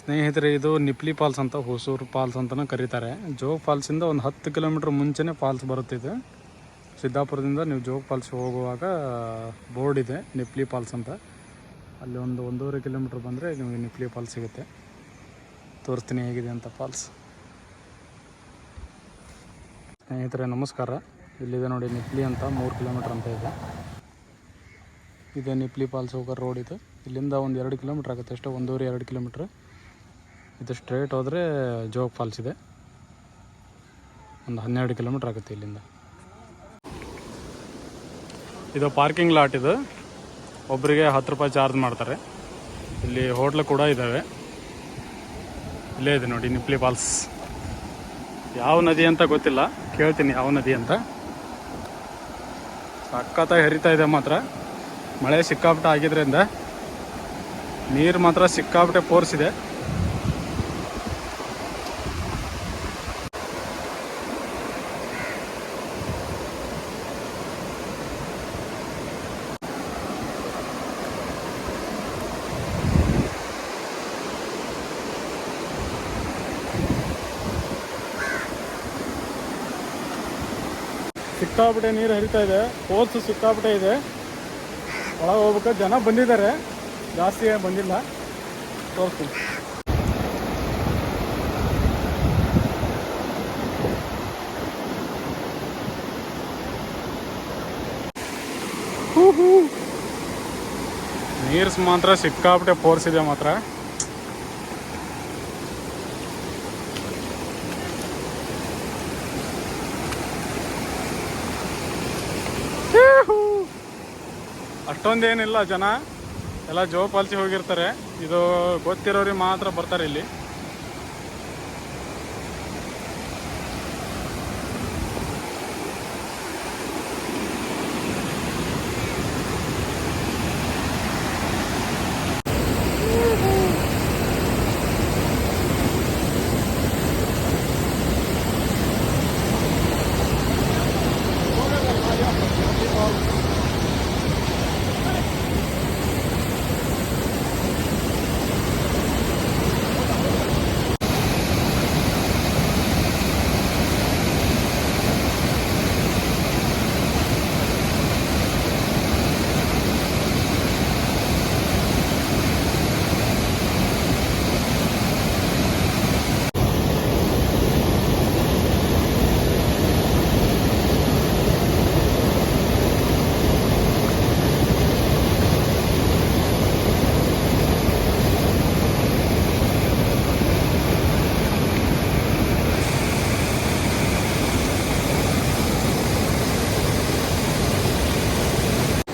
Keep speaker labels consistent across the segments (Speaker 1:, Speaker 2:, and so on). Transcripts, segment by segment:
Speaker 1: ಸ್ನೇಹಿತರೆ, ಇದು ನಿಪ್ಲಿ ಫಾಲ್ಸ್ ಅಂತ, ಹೊಸೂರು ಫಾಲ್ಸ್ ಅಂತಲೂ ಕರೀತಾರೆ. ಜೋಗ್ ಫಾಲ್ಸಿಂದ ಒಂದು 10 ಕಿಲೋಮೀಟ್ರ್ ಮುಂಚೆನೇ ಫಾಲ್ಸ್ ಬರುತ್ತಿದೆ. ಸಿದ್ದಾಪುರದಿಂದ ನೀವು ಜೋಗ್ ಫಾಲ್ಸ್ ಹೋಗುವಾಗ ಬೋರ್ಡ್ ಇದೆ ನಿಪ್ಲಿ ಫಾಲ್ಸ್ ಅಂತ. ಅಲ್ಲಿ ಒಂದು 1.5 ಕಿಲೋಮೀಟ್ರ್ ಬಂದರೆ ನಿಮಗೆ ನಿಪ್ಲಿ ಫಾಲ್ಸ್ ಸಿಗುತ್ತೆ. ತೋರಿಸ್ತೀನಿ ಹೇಗಿದೆ ಅಂತ ಫಾಲ್ಸ್. ಸ್ನೇಹಿತರೆ ನಮಸ್ಕಾರ. ಇಲ್ಲಿದೆ ನೋಡಿ ನಿಪ್ಲಿ ಅಂತ, 3 ಕಿಲೋಮೀಟ್ರ್ ಅಂತ ಇದೆ. ಇದೆ ನಿಪ್ಲಿ ಫಾಲ್ಸ್ ಹೋಗೋ ರೋಡ್ ಇದು. ಇಲ್ಲಿಂದ ಒಂದು 2 ಕಿಲೋಮೀಟ್ರ್ ಆಗುತ್ತೆ ಅಷ್ಟೇ, 1.5-2 ಕಿಲೋಮೀಟ್ರ್. ಇದು ಸ್ಟ್ರೇಟ್ ಹೋದರೆ ಜೋಗ್ ಫಾಲ್ಸ್ ಇದೆ. ಒಂದು 12 ಕಿಲೋಮೀಟ್ರ್ ಆಗುತ್ತೆ ಇಲ್ಲಿಂದ. ಇದು ಪಾರ್ಕಿಂಗ್ ಲಾಟ್. ಇದು ಒಬ್ಬರಿಗೆ 10 ರೂಪಾಯಿ ಚಾರ್ಜ್ ಮಾಡ್ತಾರೆ. ಇಲ್ಲಿ ಹೋಟ್ಲು ಕೂಡ ಇದ್ದಾವೆ. ಇಲ್ಲೇ ಇದೆ ನೋಡಿ ನಿಪ್ಲಿ ಫಾಲ್ಸ್. ಯಾವ ನದಿ ಅಂತ ಗೊತ್ತಿಲ್ಲ, ಕೇಳ್ತೀನಿ ಯಾವ ನದಿ ಅಂತ. ಸಖತ್ತಾಗಿ ಹರಿತಾ ಇದೆ ಮಾತ್ರ. ಮಳೆ ಸಿಕ್ಕಾಪಟ್ಟೆ ಆಗಿದ್ರಿಂದ ನೀರು ಮಾತ್ರ ಸಿಕ್ಕಾಪಟ್ಟೆ ಫೋರ್ಸ್ ಇದೆ. ಸಿಕ್ಕಾಪಟ್ಟೆ ನೀರು ಹರಿತಾ ಇದೆ, ಫೋರ್ಸ್ ಸಿಕ್ಕಾಪಟ್ಟೆ ಇದೆ. ಒಳಗೆ ಹೋಗ್ಬೇಕು. ಜನ ಬಂದಿದ್ದಾರೆ, ಜಾಸ್ತಿ ಬಂದಿಲ್ಲ. ತೋರಿಸ್ತೀನಿ. ನೀರು ಮಾತ್ರ ಸಿಕ್ಕಾಪಟ್ಟೆ ಫೋರ್ಸ್ ಇದೆ ಮಾತ್ರ. ಅಷ್ಟೊಂದೇನಿಲ್ಲ ಜನ, ಎಲ್ಲ ಜೋಗ್ ಫಾಲ್ಸಿಗೆ ಹೋಗಿರ್ತಾರೆ. ಇದು ಗೊತ್ತಿರೋರಿಗೆ ಮಾತ್ರ ಬರ್ತಾರೆ ಇಲ್ಲಿ.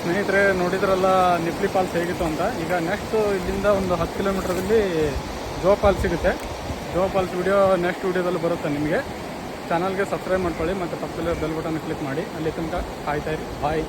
Speaker 1: ಸ್ನೇಹಿತರೆ ನೋಡಿದ್ರಲ್ಲ ನಿಪ್ಲಿ ಫಾಲ್ಸ್ ಹೇಗಿತ್ತು ಅಂತ. ಈಗ ನೆಕ್ಸ್ಟ್ ಇಲ್ಲಿಂದ ಒಂದು 10 ಕಿಲೋಮೀಟ್ರಲ್ಲಿ ಜೋಗ್ ಫಾಲ್ಸ್ ಸಿಗುತ್ತೆ. ಜೋಗ್ ಫಾಲ್ಸ್ ವಿಡಿಯೋ ನೆಕ್ಸ್ಟ್ ವಿಡಿಯೋದಲ್ಲಿ ಬರುತ್ತೆ ನಿಮಗೆ. ಚಾನಲ್ಗೆ ಸಬ್ಸ್ಕ್ರೈಬ್ ಮಾಡ್ಕೊಳ್ಳಿ ಮತ್ತು ಪಕ್ಕದಲ್ಲಿ ಬೆಲ್ ಬಟನ್ ಕ್ಲಿಕ್ ಮಾಡಿ. ಅಲ್ಲಿ ತನಕ ಕಾಯ್ತಾ ಇರಿ. ಬಾಯ್.